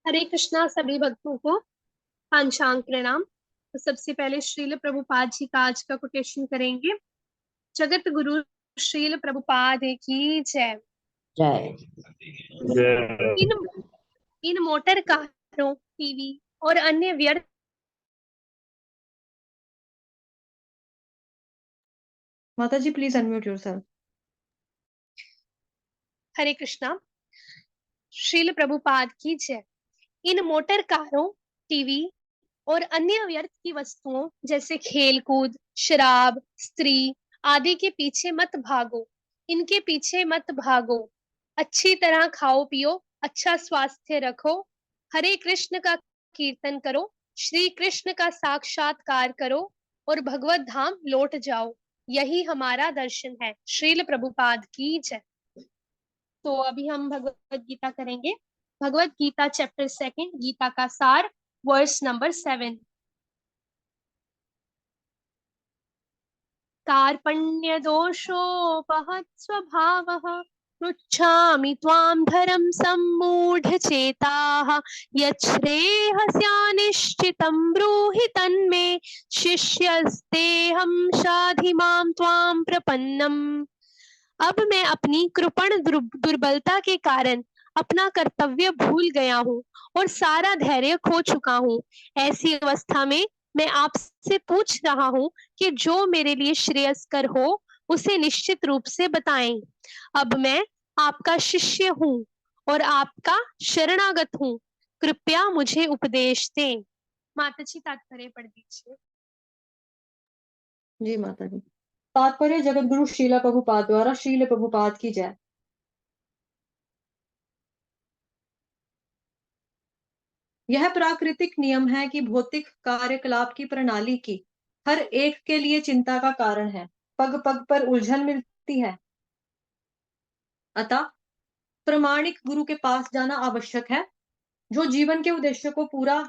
हरे कृष्णा सभी भक्तों को पांचांग प्रणाम। तो सबसे पहले श्रील प्रभुपाद जी का आज का कोटेशन करेंगे। जगत गुरु श्रील प्रभुपाद की जय। जय। इन इन मोटर कारों, टीवी और अन्य व्यर्थ। माता जी प्लीज अनम्यूट योरसेल्फ। हरे कृष्णा। श्रील प्रभुपाद की जय। इन मोटर कारों, टीवी और अन्य व्यर्थ की वस्तुओं जैसे खेलकूद, शराब, स्त्री आदि के पीछे मत भागो। इनके पीछे मत भागो। अच्छी तरह खाओ पियो, अच्छा स्वास्थ्य रखो, हरे कृष्ण का कीर्तन करो, श्री कृष्ण का साक्षात्कार करो और भगवत धाम लौट जाओ। यही हमारा दर्शन है। श्रील प्रभुपाद की जय। तो अभी हम भगवत गीता करेंगे। भगवत गीता चैप्टर 2, गीता का सार, वर्स नंबर 7। कार्पण्य दोषोपहत स्वभावः, पृच्छामि त्वां धर्म सम्मूढ़ चेताः, यच्छ्रेयस्यानिश्चितं ब्रूहि तन्मे, शिष्यस्तेऽहं शाधि मां त्वां प्रपन्नम्। अब मैं अपनी कृपण दुर्बलता के कारण अपना कर्तव्य भूल गया हूँ और सारा धैर्य खो चुका हूँ। ऐसी अवस्था में मैं आपसे पूछ रहा हूँ कि जो मेरे लिए श्रेयस्कर हो उसे निश्चित रूप से बताएं। अब मैं आपका शिष्य हूँ और आपका शरणागत हूँ, कृपया मुझे उपदेश दें। माता जी तात्पर्य पढ़ दीजिए। जी माता जी। तात्पर्य जगत गुरु श्रील प्रभुपाद द्वारा श्रील प्रभुपाद की जय। यह प्राकृतिक नियम है कि भौतिक कार्यकलाप की प्रणाली की हर एक के लिए चिंता का कारण है। पग पग पर उलझन मिलती है। अतः प्रमाणिक गुरु के पास जाना आवश्यक है, जो जीवन के उद्देश्य को पूरा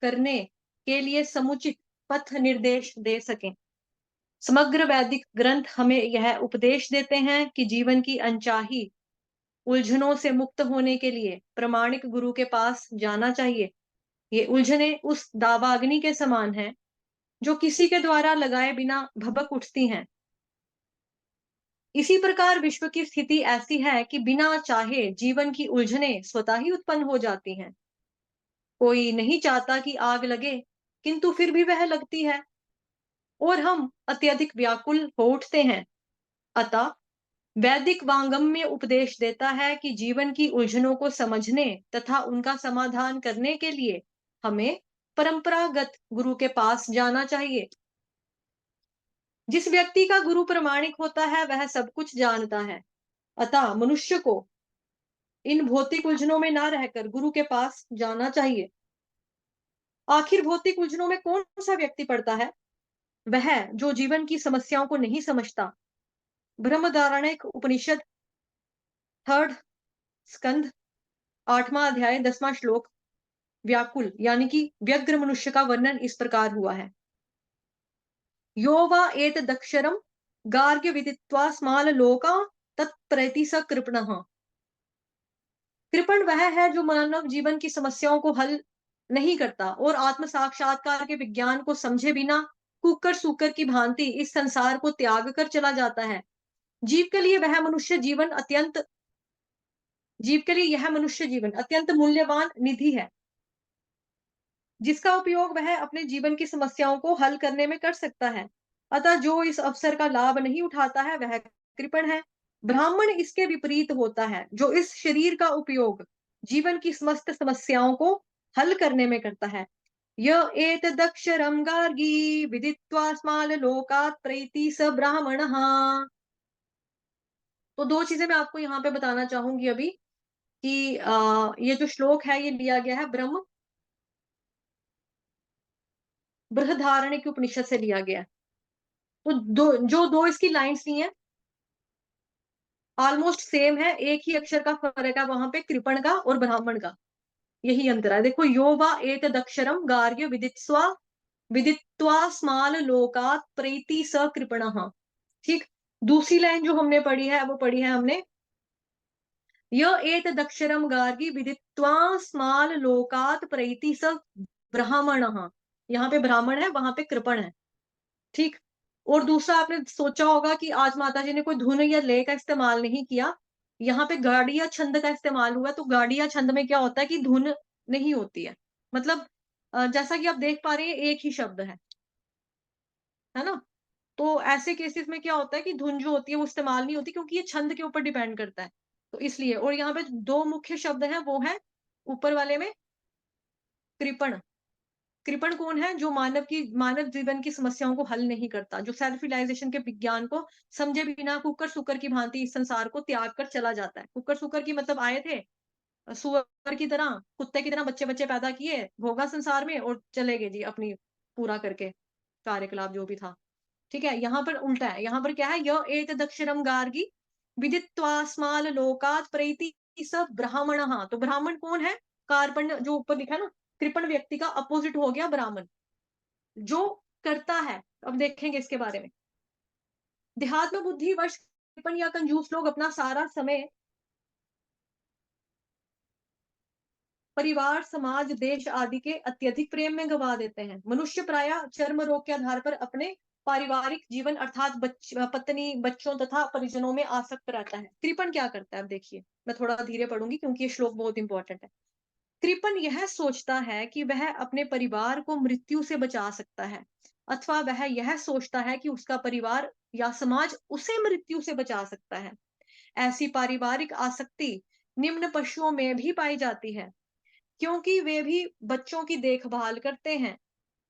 करने के लिए समुचित पथ निर्देश दे सके। समग्र वैदिक ग्रंथ हमें यह उपदेश देते हैं कि जीवन की अनचाही उलझनों से मुक्त होने के लिए प्रमाणिक गुरु के पास जाना चाहिए। ये उलझने उस दावाग्नि के समान हैं जो किसी के द्वारा लगाए बिना भभक उठती हैं। इसी प्रकार विश्व की स्थिति ऐसी है कि बिना चाहे जीवन की उलझने स्वतः ही उत्पन्न हो जाती हैं। कोई नहीं चाहता कि आग लगे, किंतु फिर भी वह लगती है और हम अत्यधिक व्याकुल हो उठते हैं। अतः वैदिक वांगम्य उपदेश देता है कि जीवन की उलझनों को समझने तथा उनका समाधान करने के लिए हमें परंपरागत गुरु के पास जाना चाहिए। जिस व्यक्ति का गुरु प्रामाणिक होता है वह सब कुछ जानता है। अतः मनुष्य को इन भौतिक उलझनों में ना रहकर गुरु के पास जाना चाहिए। आखिर भौतिक उलझनों में कौन सा व्यक्ति पड़ता है? वह जो जीवन की समस्याओं को नहीं समझता। ब्रह्मधारणिक उपनिषद 3rd स्कंध 8वां अध्याय 10वां श्लोक व्याकुल यानी कि व्यग्र मनुष्य का वर्णन इस प्रकार हुआ है। यो वा एतदक्षरम गार्ग्य विदित्वा स्माल लोका तत्प्रति स कृपणः। कृपण वह है जो मानव जीवन की समस्याओं को हल नहीं करता और आत्म साक्षात्कार के विज्ञान को समझे बिना कुकर सूकर की भांति इस संसार को त्याग कर चला जाता है। जीव के लिए यह मनुष्य जीवन अत्यंत मूल्यवान निधि है, जिसका उपयोग वह अपने जीवन की समस्याओं को हल करने में कर सकता है। अतः जो इस अवसर का लाभ नहीं उठाता है वह कृपण है। ब्राह्मण इसके विपरीत होता है, जो इस शरीर का उपयोग जीवन की समस्त समस्याओं को हल करने में करता है। य एतदक्षरं गार्गी विदित्वा स्माल लोकात् प्रैति स ब्राह्मणः। तो दो चीजें मैं आपको यहाँ पे बताना चाहूंगी अभी कि ये जो श्लोक है ये लिया गया है बृहदारण्यक उपनिषद से लिया गया है। तो दो इसकी लाइंस नहीं है, ऑलमोस्ट सेम है, एक ही अक्षर का फर्क है वहां पे कृपण का और ब्राह्मण का, यही अंतर है। देखो, यो वा एतदक्षरम गार्ग्य विदित्वा स्माल लोकात् प्रैति स कृपणः। ठीक। दूसरी लाइन जो हमने पढ़ी है वो पढ़ी है हमने य एतदक्षरम गार्गी विदित्वा स्माल लोकात प्रैति स ब्राह्मणः। यहाँ पे ब्राह्मण है, वहां पे कृपण है, ठीक। और दूसरा, आपने सोचा होगा कि आज माता जी ने कोई धुन या लय का इस्तेमाल नहीं किया, यहाँ पे गाड़िया छंद का इस्तेमाल हुआ। तो गाड़िया छंद में क्या होता है कि धुन नहीं होती है, मतलब जैसा कि आप देख पा रहे हैं एक ही शब्द है ना। तो ऐसे केसेस में क्या होता है कि धुन जो होती है वो इस्तेमाल नहीं होती, क्योंकि ये छंद के ऊपर डिपेंड करता है, तो इसलिए। और यहाँ पे दो मुख्य शब्द हैं, वो है ऊपर वाले में कृपण। कृपण कौन है? जो मानव जीवन की समस्याओं को हल नहीं करता, जो सेल्फ रियलाइजेशन के विज्ञान को समझे बिना कुकर सुकर की भांति इस संसार को त्याग कर चला जाता है। कुकर सुकर की मतलब आए थे सुअर की तरह, कुत्ते की तरह बच्चे बच्चे पैदा किए, भोगा संसार में और चले गए जी अपनी पूरा करके कार्यकलाप जो भी था। ठीक है, यहाँ पर उल्टा है। यहाँ पर क्या है? य एतदक्षरम गार्गी विदित्वा स्माल लोकात् प्रैति स ब्राह्मणः। तो ब्राह्मण कौन है? कार्पण्य जो ऊपर लिखा है ना, कृपण व्यक्ति का अपोजिट हो गया ब्राह्मण, जो करता है। अब देखेंगे इसके बारे में। देहात्म बुद्धि वश कृपण या कंजूस लोग अपना सारा समय परिवार, समाज, देश आदि के अत्यधिक प्रेम में गवा देते हैं। मनुष्य प्रायः चर्म रोग के आधार पर अपने पारिवारिक जीवन अर्थात पत्नी, बच्चों तथा परिजनों में आसक्त रहता है। कृपण क्या करता है? अब देखिए, मैं थोड़ा धीरे पढ़ूंगी क्योंकि ये श्लोक बहुत इंपॉर्टेंट है। कृपण यह सोचता है कि वह अपने परिवार को मृत्यु से बचा सकता है, अथवा वह यह सोचता है कि उसका परिवार या समाज उसे मृत्यु से बचा सकता है। ऐसी पारिवारिक आसक्ति निम्न पशुओं में भी पाई जाती है, क्योंकि वे भी बच्चों की देखभाल करते हैं।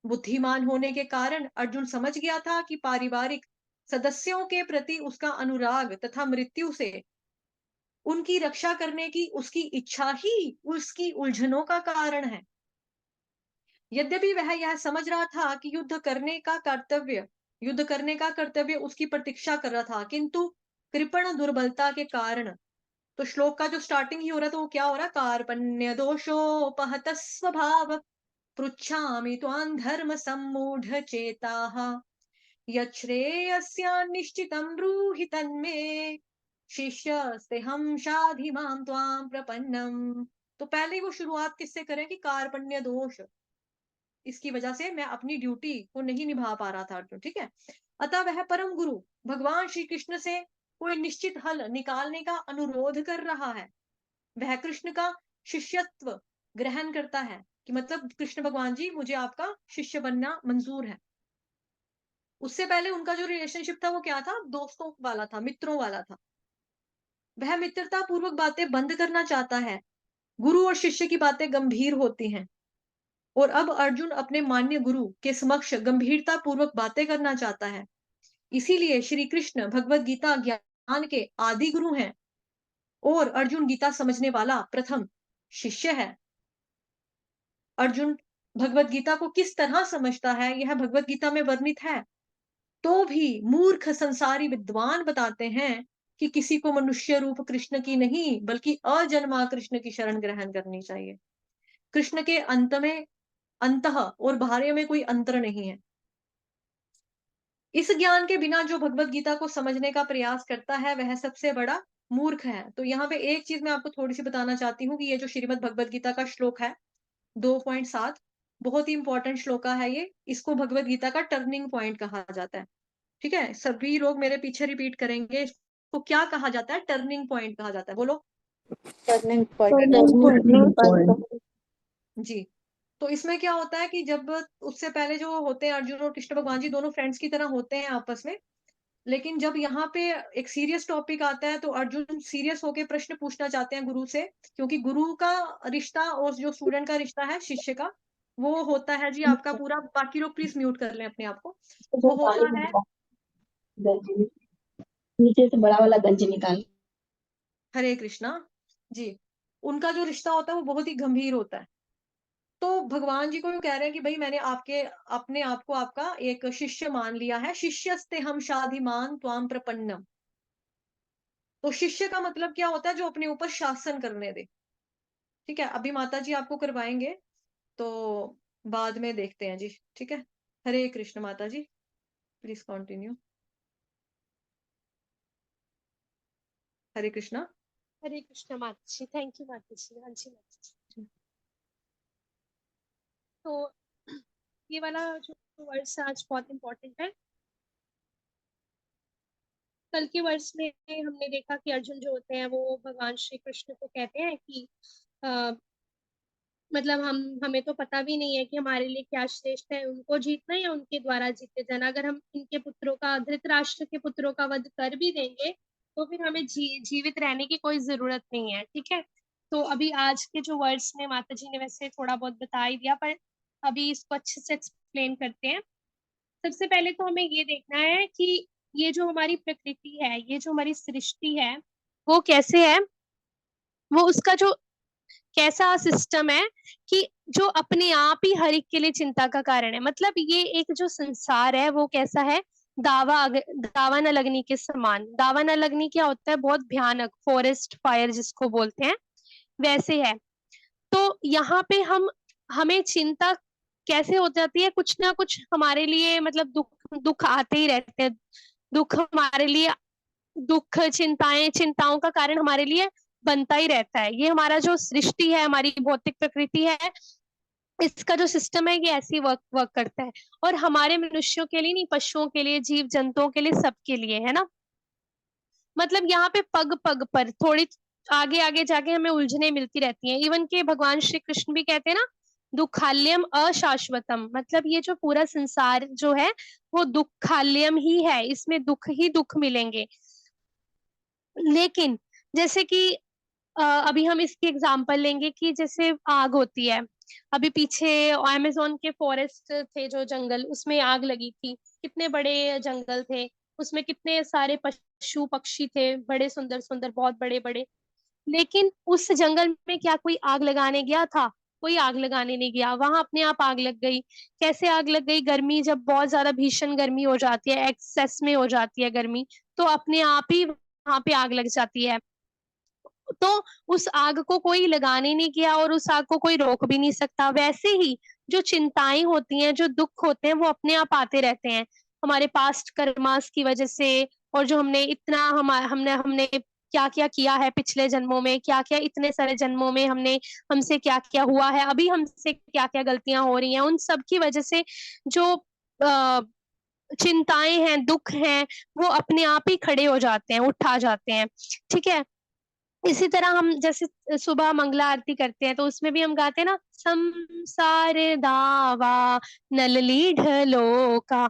बुद्धिमान होने के कारण अर्जुन समझ गया था कि पारिवारिक सदस्यों के प्रति उसका अनुराग तथा मृत्यु से उनकी रक्षा करने की उसकी इच्छा ही उसकी उलझनों का कारण है। यद्यपि वह यह समझ रहा था कि युद्ध करने का कर्तव्य उसकी प्रतीक्षा कर रहा था, किंतु कृपण दुर्बलता के कारण। तो श्लोक का जो स्टार्टिंग ही हो रहा था वो क्या हो रहा है? कार्पण्य दोषोपहत स्वभाव पृच्छामि त्वां धर्म सम्मूढ़ चेताः यच्छ्रेयस्यान्निश्चितं ब्रूहि तन्मे शिष्यस्तेहं शाधि मां त्वां प्रपन्नम। तो पहले वो शुरुआत किससे करें कि कार्पण्य दोष, इसकी वजह से मैं अपनी ड्यूटी को नहीं निभा पा रहा था अर्जुन, ठीक है। अतः वह परम गुरु भगवान श्री कृष्ण से कोई निश्चित हल निकालने का अनुरोध कर रहा है। वह कृष्ण का शिष्यत्व ग्रहण करता है, कि मतलब कृष्ण भगवान जी, मुझे आपका शिष्य बनना मंजूर है। उससे पहले उनका जो रिलेशनशिप था वो क्या था? दोस्तों वाला था, मित्रों वाला था। वह मित्रता पूर्वक बातें बंद करना चाहता है। गुरु और शिष्य की बातें गंभीर होती हैं, और अब अर्जुन अपने मान्य गुरु के समक्ष गंभीरता पूर्वक बातें करना चाहता है। इसीलिए श्री कृष्ण भगवत गीता ज्ञान के आदि गुरु हैं, और अर्जुन गीता समझने वाला प्रथम शिष्य है। अर्जुन भगवत गीता को किस तरह समझता है यह भगवत गीता में वर्णित है। तो भी मूर्ख संसारी विद्वान बताते हैं कि किसी को मनुष्य रूप कृष्ण की नहीं बल्कि अजन्मा कृष्ण की शरण ग्रहण करनी चाहिए। कृष्ण के अंतः और बाह्य में कोई अंतर नहीं है। इस ज्ञान के बिना जो भगवत गीता को समझने का प्रयास करता है वह सबसे बड़ा मूर्ख है। तो यहाँ पे एक चीज मैं आपको थोड़ी सी बताना चाहती हूँ कि ये जो श्रीमद् भगवत गीता का श्लोक है 2.7, बहुत ही इंपॉर्टेंट श्लोका है ये। इसको भगवत गीता का टर्निंग पॉइंट कहा जाता है। ठीक है, सभी लोग मेरे पीछे रिपीट करेंगे, इसको क्या कहा जाता है? टर्निंग पॉइंट कहा जाता है। बोलो। Turning point. जी। तो इसमें क्या होता है कि जब उससे पहले जो होते हैं अर्जुन और कृष्ण भगवान जी दोनों फ्रेंड्स की तरह होते हैं आपस में, लेकिन जब यहाँ पे एक सीरियस टॉपिक आता है तो अर्जुन सीरियस होके प्रश्न पूछना चाहते हैं गुरु से, क्योंकि गुरु का रिश्ता और जो स्टूडेंट का रिश्ता है शिष्य का, वो होता है जी आपका पूरा। बाकी लोग प्लीज म्यूट कर लें अपने आप को। वो होता है नीचे से बड़ा वाला गंज निकाल। हरे कृष्णा जी। उनका जो रिश्ता होता है वो बहुत ही गंभीर होता है। तो भगवान जी को कह रहे हैं कि भाई मैंने अपने आप को आपका एक शिष्य मान लिया है। शिष्यस्ते हम शाधिमान त्वाम प्रपन्नम। तो शिष्य का मतलब क्या होता है? जो अपने ऊपर शासन करने दे। ठीक है, अभी माता जी आपको करवाएंगे तो बाद में देखते हैं जी। ठीक है, हरे कृष्ण। माता जी प्लीज कंटिन्यू। हरे कृष्णा। हरे कृष्ण माता जी, थैंक यू माता जी। हाँ जी माता जी। तो ये वाला जो वर्ड्स आज बहुत इम्पोर्टेंट है। कल के वर्ष में हमने देखा कि अर्जुन जो होते हैं वो भगवान श्री कृष्ण को कहते हैं कि आ, मतलब हमें तो पता भी नहीं है कि हमारे लिए क्या श्रेष्ठ है, उनको जीतना या उनके द्वारा जीते जाना। अगर हम इनके पुत्रों का, धृतराष्ट्र के पुत्रों का वध कर भी देंगे तो फिर हमें जीवित रहने की कोई जरूरत नहीं है। ठीक है। तो अभी आज के जो वर्ड्स में माता जी ने वैसे थोड़ा बहुत बता ही दिया, पर अभी इसको अच्छे से एक्सप्लेन करते हैं। सबसे पहले तो हमें ये देखना है कि ये जो हमारी प्रकृति है, ये जो हमारी सृष्टि है, वो कैसे है, वो उसका जो कैसा सिस्टम है कि जो अपने आप ही हर एक के लिए चिंता का कारण है। मतलब ये एक जो संसार है वो कैसा है, दावा न लगने के समान। दावा न लगने क्या होता है, बहुत भयानक, फॉरेस्ट फायर जिसको बोलते हैं, वैसे है। तो यहाँ पे हमें चिंता कैसे हो जाती है, कुछ ना कुछ हमारे लिए, मतलब दुख दुख आते ही रहते हैं। दुख हमारे लिए, दुख चिंताएं, चिंताओं का कारण हमारे लिए बनता ही रहता है। ये हमारा जो सृष्टि है, हमारी भौतिक प्रकृति है, इसका जो सिस्टम है ये ऐसे ही वर्क वर्क करता है। और हमारे मनुष्यों के लिए नहीं, पशुओं के लिए, जीव जंतुओं के लिए, सबके लिए, है ना। मतलब यहाँ पे पग पग पर थोड़ी आगे आगे जाके हमें उलझने मिलती रहती हैं। इवन के भगवान श्री कृष्ण भी कहते हैं ना, दुखाल्यम अशाश्वतम। मतलब ये जो पूरा संसार जो है वो दुखाल्यम ही है, इसमें दुख ही दुख मिलेंगे। लेकिन जैसे कि अभी हम इसकी एग्जांपल लेंगे कि जैसे आग होती है। अभी पीछे अमेज़न के फॉरेस्ट थे, जो जंगल, उसमें आग लगी थी। कितने बड़े जंगल थे, उसमें कितने सारे पशु पक्षी थे, बड़े सुंदर सुंदर, बहुत बड़े बड़े। लेकिन उस जंगल में क्या कोई आग लगाने गया था? कोई आग लगाने नहीं गया, वहां अपने आप आग लग गई। कैसे आग लग गई? गर्मी, जब बहुत ज्यादा भीषण गर्मी हो जाती है, एक्सेस में हो जाती है गर्मी, तो अपने आप ही वहां पे आग लग जाती है। तो उस आग को कोई लगाने नहीं गया और उस आग को कोई रोक भी नहीं सकता। वैसे ही जो चिंताएं होती हैं, जो दुख होते हैं, वो अपने आप आते रहते हैं हमारे पास्ट कर्मास की वजह से। और जो हमने इतना हमने हमने क्या क्या किया है पिछले जन्मों में, क्या क्या इतने सारे जन्मों में हमने, हमसे क्या क्या हुआ है, अभी हमसे क्या क्या गलतियां हो रही हैं, उन सब की वजह से जो आ, चिंताएं हैं, दुख हैं, वो अपने आप ही खड़े हो जाते हैं, उठा जाते हैं। ठीक है। इसी तरह हम जैसे सुबह मंगला आरती करते हैं तो उसमें भी हम गाते हैं ना, संसार दावा नलली ढलो का।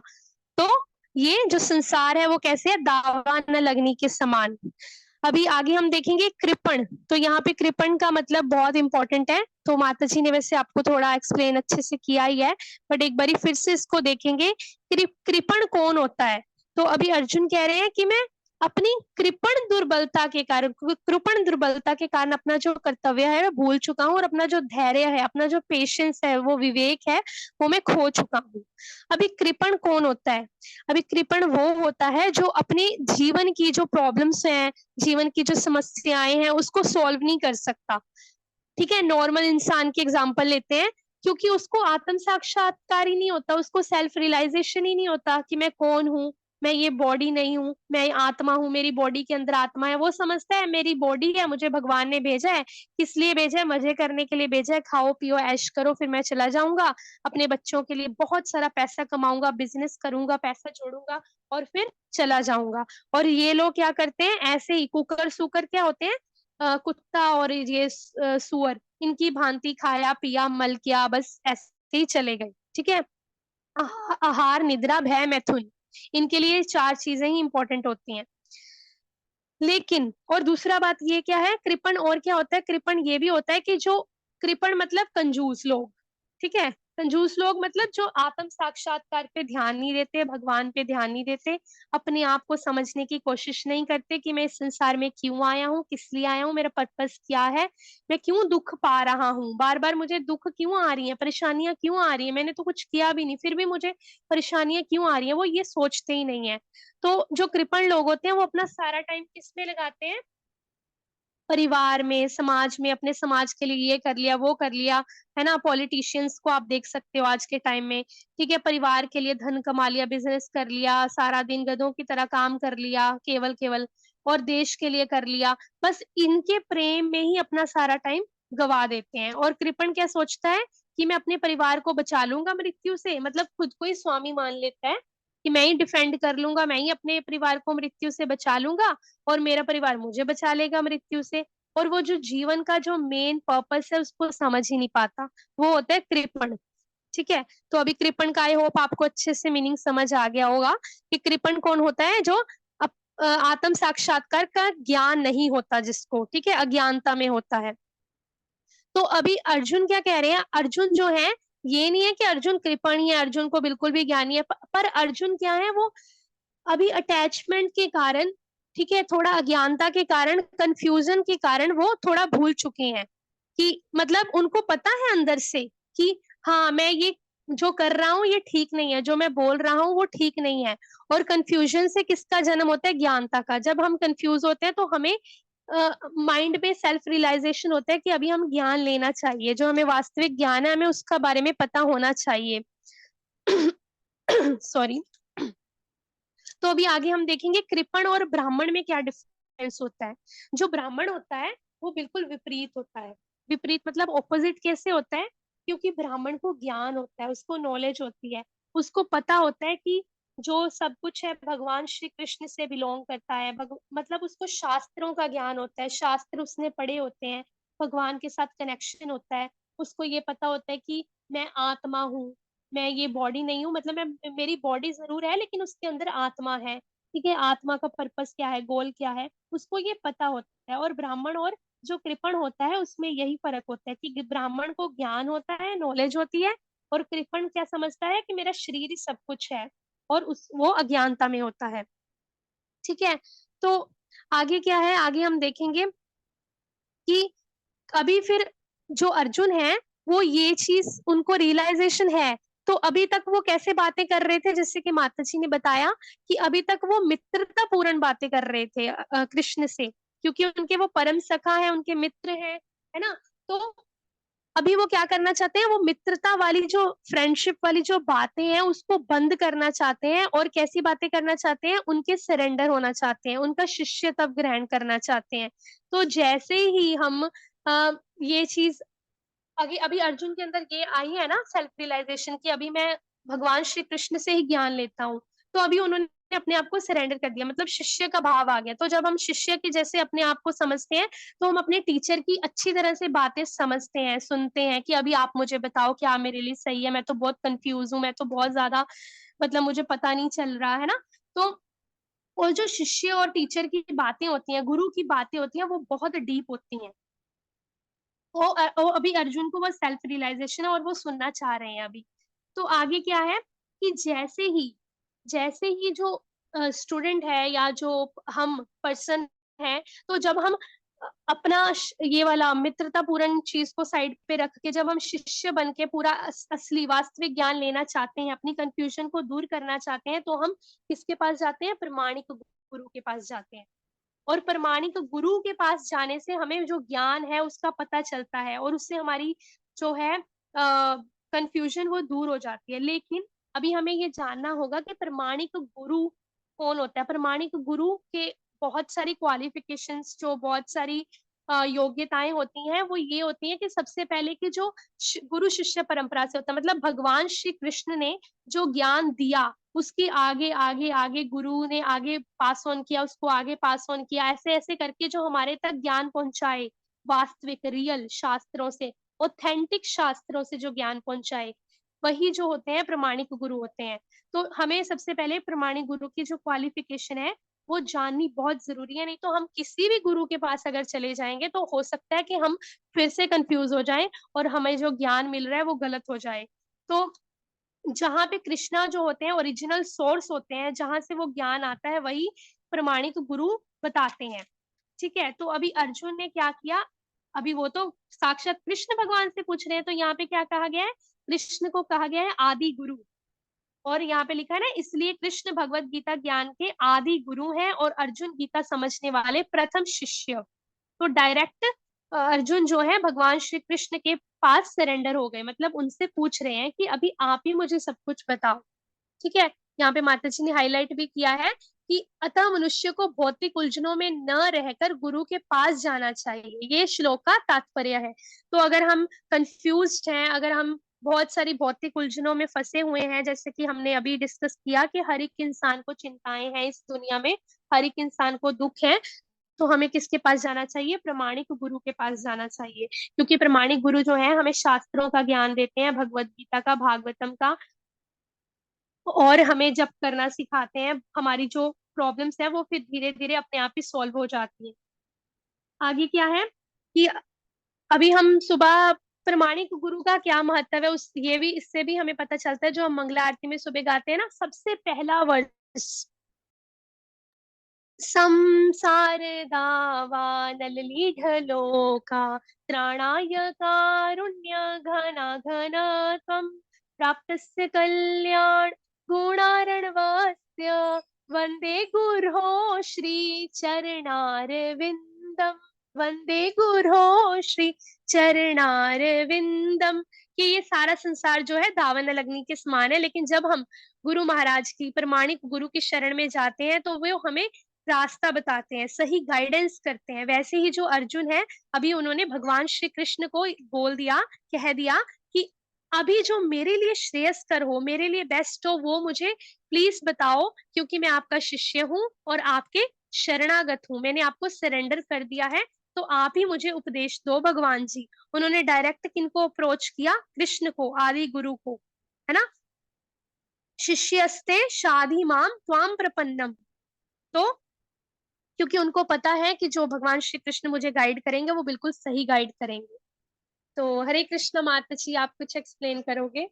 तो ये जो संसार है वो कैसे है, दावा न लगने के समान। अभी आगे हम देखेंगे कृपण। तो यहाँ पे कृपण का मतलब बहुत इंपॉर्टेंट है। तो माता जी ने वैसे आपको थोड़ा एक्सप्लेन अच्छे से किया ही है, बट एक बारी फिर से इसको देखेंगे। कृपण कौन होता है? तो अभी अर्जुन कह रहे हैं कि मैं अपनी कृपण दुर्बलता के कारण अपना जो कर्तव्य है वो भूल चुका हूँ, और अपना जो धैर्य है, अपना जो पेशेंस है, वो विवेक है, वो मैं खो चुका हूँ। अभी कृपण कौन होता है? अभी कृपण वो होता है जो अपने जीवन की जो प्रॉब्लम्स हैं, जीवन की जो समस्याएं हैं, उसको सॉल्व नहीं कर सकता। ठीक है। नॉर्मल इंसान की एग्जांपल लेते हैं, क्योंकि उसको आत्म साक्षात्कार ही नहीं होता, उसको सेल्फ रियलाइजेशन ही नहीं होता कि मैं कौन हूँ, मैं ये बॉडी नहीं हूँ, मैं आत्मा हूँ, मेरी बॉडी के अंदर आत्मा है। वो समझता है मेरी बॉडी है, मुझे भगवान ने भेजा है, किस लिए भेजा है? मजे करने के लिए भेजा है। खाओ पियो ऐश करो, फिर मैं चला जाऊंगा, अपने बच्चों के लिए बहुत सारा पैसा कमाऊंगा, बिजनेस करूंगा, पैसा जोड़ूंगा, और फिर चला जाऊंगा। और ये लोग क्या करते हैं, ऐसे ही कुकर सुकर क्या होते हैं, कुत्ता और ये सुअर, इनकी भांति खाया पिया मल किया, बस ऐसे ही चले गए। ठीक है। आहार निद्रा भय मैथुन, इनके लिए चार चीजें ही इंपॉर्टेंट होती हैं। लेकिन और दूसरा बात ये क्या है, कृपण और क्या होता है? कृपण ये भी होता है कि जो कृपण मतलब कंजूस लोग। ठीक है। कंजूस लोग मतलब जो आत्म साक्षात्कार पे ध्यान नहीं देते, भगवान पे ध्यान नहीं देते, अपने आप को समझने की कोशिश नहीं करते कि मैं इस संसार में क्यों आया हूँ, किस लिए आया हूँ, मेरा पर्पस क्या है, मैं क्यों दुख पा रहा हूँ, बार बार मुझे दुख क्यों आ रही है, परेशानियां क्यों आ रही है, मैंने तो कुछ किया भी नहीं फिर भी मुझे परेशानियां क्यों आ रही है, वो ये सोचते ही नहीं है। तो जो कृपण लोग होते हैं वो अपना सारा टाइम किस में लगाते हैं? परिवार में, समाज में, अपने समाज के लिए ये कर लिया, वो कर लिया, है ना। पॉलिटिशियंस को आप देख सकते हो आज के टाइम में। ठीक है। परिवार के लिए धन कमा लिया, बिजनेस कर लिया, सारा दिन गधों की तरह काम कर लिया, केवल केवल। और देश के लिए कर लिया, बस इनके प्रेम में ही अपना सारा टाइम गवा देते हैं। और कृपण क्या सोचता है कि मैं अपने परिवार को बचा लूंगा मृत्यु से, मतलब खुद को ही स्वामी मान लेता है कि मैं ही डिफेंड कर लूंगा, मैं ही अपने परिवार को मृत्यु से बचा लूंगा और मेरा परिवार मुझे बचा लेगा मृत्यु से। और वो जो जीवन का जो मेन पर्पस है उसको समझ ही नहीं पाता, वो होता है कृपण। ठीक है, तो अभी कृपण का आई होप आपको अच्छे से मीनिंग समझ आ गया होगा कि कृपण कौन होता है, जो आत्म साक्षात्कार का ज्ञान नहीं होता जिसको, ठीक है, अज्ञानता में होता है। तो अभी अर्जुन क्या कह रहे हैं, अर्जुन जो है, ये नहीं है कि अर्जुन कृपण ही है, अर्जुन को बिल्कुल भी ज्ञान नहीं है, पर अर्जुन क्या है, वो अभी अटैचमेंट के कारण, ठीक है, थोड़ा अज्ञानता के कारण, कंफ्यूजन के कारण वो थोड़ा भूल चुके हैं कि मतलब उनको पता है अंदर से कि हाँ मैं ये जो कर रहा हूँ ये ठीक नहीं है, जो मैं बोल रहा हूँ वो ठीक नहीं है। और कंफ्यूजन से किसका जन्म होता है, ज्ञानता का। जब हम कंफ्यूज होते हैं तो हमें माइंड में सेल्फ रियलाइजेशन होता है कि अभी हम ज्ञान लेना चाहिए, जो हमें वास्तविक ज्ञान है हमें उसका बारे में पता होना चाहिए। सॉरी। तो अभी आगे हम देखेंगे कृपण और ब्राह्मण में क्या डिफरेंस होता है। जो ब्राह्मण होता है वो बिल्कुल विपरीत होता है। विपरीत मतलब ऑपोजिट कैसे होता है, क्योंकि ब्राह्मण को ज्ञान होता है, उसको नॉलेज होती है, उसको पता होता है कि जो सब कुछ है भगवान श्री कृष्ण से बिलोंग करता है। मतलब उसको शास्त्रों का ज्ञान होता है, शास्त्र उसने पढ़े होते हैं, भगवान के साथ कनेक्शन होता है। उसको ये पता होता है कि मैं आत्मा हूँ, मैं ये बॉडी नहीं हूँ, मतलब मैं, मेरी बॉडी जरूर है लेकिन उसके अंदर आत्मा है। ठीक है, आत्मा का पर्पस क्या है, गोल क्या है, उसको ये पता होता है। और ब्राह्मण और जो कृपण होता है उसमें यही फर्क होता है कि ब्राह्मण को ज्ञान होता है, नॉलेज होती है, और कृपण क्या समझता है कि मेरा शरीर ही सब कुछ है, और उस वो अज्ञानता में होता है। ठीक है, तो आगे क्या है, आगे हम देखेंगे कि अभी फिर जो अर्जुन है वो ये चीज उनको रियलाइजेशन है। तो अभी तक वो कैसे बातें कर रहे थे, जैसे कि माता जी ने बताया कि अभी तक वो मित्रता पूर्ण बातें कर रहे थे कृष्ण से, क्योंकि उनके वो परम सखा है, उनके मित्र है ना। तो अभी वो क्या करना चाहते हैं, वो मित्रता वाली जो फ्रेंडशिप वाली जो बातें हैं उसको बंद करना चाहते हैं। और कैसी बातें करना चाहते हैं, उनके सरेंडर होना चाहते हैं, उनका शिष्यत्व ग्रहण करना चाहते हैं। तो जैसे ही हम ये चीज अभी अभी अर्जुन के अंदर ये आई है ना सेल्फ रियलाइजेशन की, अभी मैं भगवान श्री कृष्ण से ही ज्ञान लेता हूँ, तो अभी उन्होंने अपने आप को सरेंडर कर दिया, मतलब शिष्य का भाव आ गया। तो जब हम शिष्य के जैसे अपने आप को समझते हैं तो हम अपने टीचर की अच्छी तरह से बातें समझते हैं, सुनते हैं कि अभी आप मुझे बताओ क्या मेरे लिए सही है, मैं तो बहुत कंफ्यूज हूँ, मैं तो बहुत ज्यादा मतलब मुझे पता नहीं चल रहा है ना। तो और जो शिष्य और टीचर की बातें होती हैं, गुरु की बातें होती हैं, वो बहुत डीप होती हैं। वो अभी अर्जुन को वो सेल्फ रियलाइजेशन है और वो सुनना चाह रहे हैं अभी। तो आगे क्या है कि जैसे ही जो स्टूडेंट है या जो हम पर्सन है, तो जब हम अपना ये वाला मित्रता पूर्ण चीज को साइड पे रख के जब हम शिष्य बन के पूरा असली वास्तविक ज्ञान लेना चाहते हैं, अपनी कंफ्यूजन को दूर करना चाहते हैं, तो हम किसके पास जाते हैं, प्रमाणिक गुरु के पास जाते हैं। और प्रमाणिक गुरु के पास जाने से हमें जो ज्ञान है उसका पता चलता है, और उससे हमारी जो है कंफ्यूजन वो दूर हो जाती है। लेकिन अभी हमें ये जानना होगा कि प्रमाणिक गुरु कौन होता है। प्रमाणिक गुरु के बहुत सारी क्वालिफिकेशंस, जो बहुत सारी योग्यताएं होती हैं, वो ये होती हैं कि सबसे पहले कि जो गुरु शिष्य परंपरा से होता है, मतलब भगवान श्री कृष्ण ने जो ज्ञान दिया उसके आगे आगे आगे गुरु ने आगे पास ऑन किया, उसको आगे पास ऑन किया, ऐसे ऐसे करके जो हमारे तक ज्ञान पहुंचाए, वास्तविक रियल शास्त्रों से, ऑथेंटिक शास्त्रों से जो ज्ञान पहुंचाए, वही जो होते हैं प्रमाणिक गुरु होते हैं। तो हमें सबसे पहले प्रमाणिक गुरु की जो क्वालिफिकेशन है वो जाननी बहुत जरूरी है, नहीं तो हम किसी भी गुरु के पास अगर चले जाएंगे तो हो सकता है कि हम फिर से कंफ्यूज हो जाएं और हमें जो ज्ञान मिल रहा है वो गलत हो जाए। तो जहाँ पे कृष्णा जो होते हैं ओरिजिनल सोर्स होते हैं, जहां से वो ज्ञान आता है, वही प्रमाणिक गुरु बताते हैं। ठीक है, तो अभी अर्जुन ने क्या किया, अभी वो तो साक्षात कृष्ण भगवान से पूछ रहे हैं, तो यहाँ पे क्या कहा गया है, कृष्ण को कहा गया है आदि गुरु। और यहाँ पे लिखा है ना, इसलिए कृष्ण भगवत गीता ज्ञान के आदि गुरु हैं और अर्जुन गीता समझने वाले प्रथम शिष्य। तो डायरेक्ट अर्जुन जो है भगवान श्री कृष्ण के पास सरेंडर हो गए, मतलब उनसे पूछ रहे हैं कि अभी आप ही मुझे सब कुछ बताओ। ठीक है, यहाँ पे माता जी ने हाईलाइट भी किया है कि अतः मनुष्य को भौतिक उलझनों में न रहकर गुरु के पास जाना चाहिए। ये श्लोक का तात्पर्य है। तो अगर हम कंफ्यूज्ड हैं, अगर हम बहुत सारी भौतिक उलझनों में फंसे हुए हैं, जैसे कि हमने अभी डिस्कस किया कि हर एक इंसान को चिंताएं हैं इस दुनिया में, हर एक इंसान को दुख है, तो हमें किसके पास जाना चाहिए? प्रमाणिक गुरु के पास जाना चाहिए। क्योंकि प्रमाणिक गुरु जो है हमें शास्त्रों का ज्ञान देते हैं, भगवत गीता का, भागवतम का, और हमें जप करना सिखाते हैं। हमारी जो प्रॉब्लम्स है वो फिर धीरे धीरे अपने आप ही सॉल्व हो जाती है। आगे क्या है कि अभी हम सुबह, प्रमाणिक गुरु का क्या महत्व है उस, ये भी, इससे भी हमें पता चलता है। जो हम मंगला आरती में सुबह गाते हैं ना, सबसे पहला वर्ष, संसार दावानल लीढलोका त्राणाय कारुण्य घना घना त्वं प्राप्तस्य कल्याण गुणार्णवस्य वंदे गुरो श्री चरणारविंदम, वंदे गुरो श्री चरणारविंदम। कि ये सारा संसार जो है दावानल अग्नि के समान है, लेकिन जब हम गुरु महाराज की, प्रमाणिक गुरु की शरण में जाते हैं तो वो हमें रास्ता बताते हैं, सही गाइडेंस करते हैं। वैसे ही जो अर्जुन है, अभी उन्होंने भगवान श्री कृष्ण को बोल दिया, कह दिया कि अभी जो मेरे लिए श्रेयस्कर हो, मेरे लिए बेस्ट हो, वो मुझे प्लीज बताओ, क्योंकि मैं आपका शिष्य हूँ और आपके शरणागत हूँ, मैंने आपको सरेंडर कर दिया है, तो आप ही मुझे उपदेश दो भगवान जी। उन्होंने डायरेक्ट किनको अप्रोच किया? कृष्ण को, आदि गुरु को, है ना। शिष्यस्ते शाधि माम त्वाम प्रपन्नम। तो क्योंकि उनको पता है कि जो भगवान श्री कृष्ण मुझे गाइड करेंगे वो बिल्कुल सही गाइड करेंगे। तो हरे कृष्ण माता जी, आप कुछ एक्सप्लेन करोगे?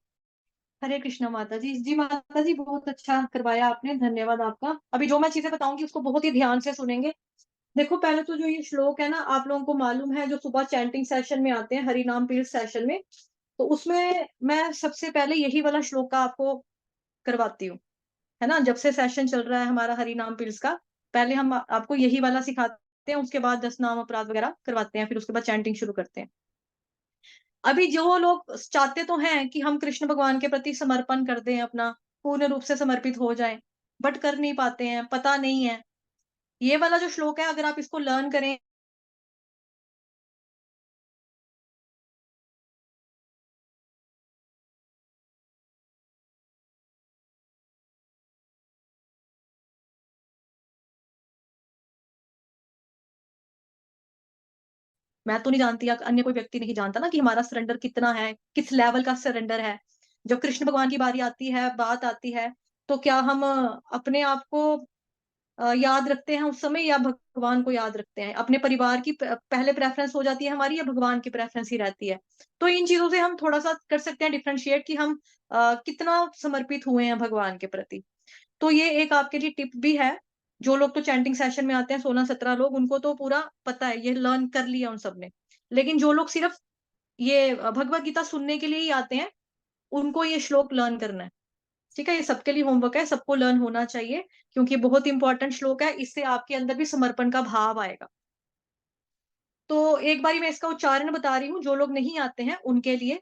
हरे कृष्णा माता जी। जी माता जी, बहुत अच्छा करवाया आपने, धन्यवाद आपका। अभी जो मैं चीजें बताऊंगी उसको बहुत ही ध्यान से सुनेंगे। देखो, पहले तो जो ये श्लोक है ना, आप लोगों को मालूम है, जो सुबह चैंटिंग सेशन में आते हैं, हरि नाम पीठ सेशन में, तो उसमें मैं सबसे पहले यही वाला श्लोक का आपको करवाती हूँ, है ना। जब से सेशन चल रहा है हमारा हरि नाम पील्स का, पहले हम आपको यही वाला सिखाते हैं, उसके बाद 10 नाम अपराध वगैरह करवाते हैं, फिर उसके बाद चैंटिंग शुरू करते हैं। अभी जो लोग चाहते तो हैं कि हम कृष्ण भगवान के प्रति समर्पण कर दें, अपना पूर्ण रूप से समर्पित हो जाएं, बट कर नहीं पाते हैं, पता नहीं है। ये वाला जो श्लोक है, अगर आप इसको लर्न करें, मैं तो नहीं जानती या अन्य कोई व्यक्ति नहीं जानता ना कि हमारा सरेंडर कितना है, किस लेवल का सरेंडर है। जब कृष्ण भगवान की बारी आती है, बात आती है, तो क्या हम अपने आप को याद रखते हैं उस समय, या भगवान को याद रखते हैं? अपने परिवार की पहले प्रेफरेंस हो जाती है हमारी, या भगवान की प्रेफरेंस ही रहती है? तो इन चीजों से हम थोड़ा सा कर सकते हैं डिफरेंशिएट कि हम कितना समर्पित हुए हैं भगवान के प्रति। तो ये एक आपके लिए टिप भी है। जो लोग तो चैंटिंग सेशन में आते हैं, 16-17 लोग, उनको तो पूरा पता है, ये लर्न कर लिया उन सबने। लेकिन जो लोग सिर्फ ये भगवत गीता सुनने के लिए ही आते हैं, उनको ये श्लोक लर्न करना है। ठीक है, ये सबके लिए होमवर्क है, सबको लर्न होना चाहिए, क्योंकि बहुत इंपॉर्टेंट श्लोक है। इससे आपके अंदर भी समर्पण का भाव आएगा। तो एक बारी मैं इसका उच्चारण बता रही हूँ, जो लोग नहीं आते हैं उनके लिए।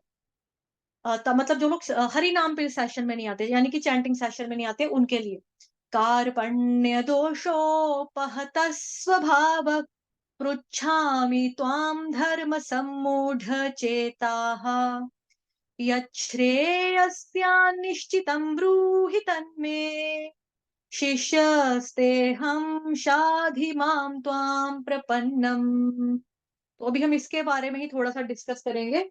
मतलब जो लोग हरि नाम पे सेशन में नहीं आते, यानी कि चैंटिंग सेशन में नहीं आते, उनके लिए। कार्पण्य दोषोपहत स्वभाव पृच्छामि त्वां धर्म सम्मूढ़ चेताः यच्छ्रेयस्यान्निश्चितं ब्रूहि तन्मे शिष्यस्तेऽहं शाधि मां त्वां प्रपन्नम। तो अभी हम इसके बारे में ही थोड़ा सा डिस्कस करेंगे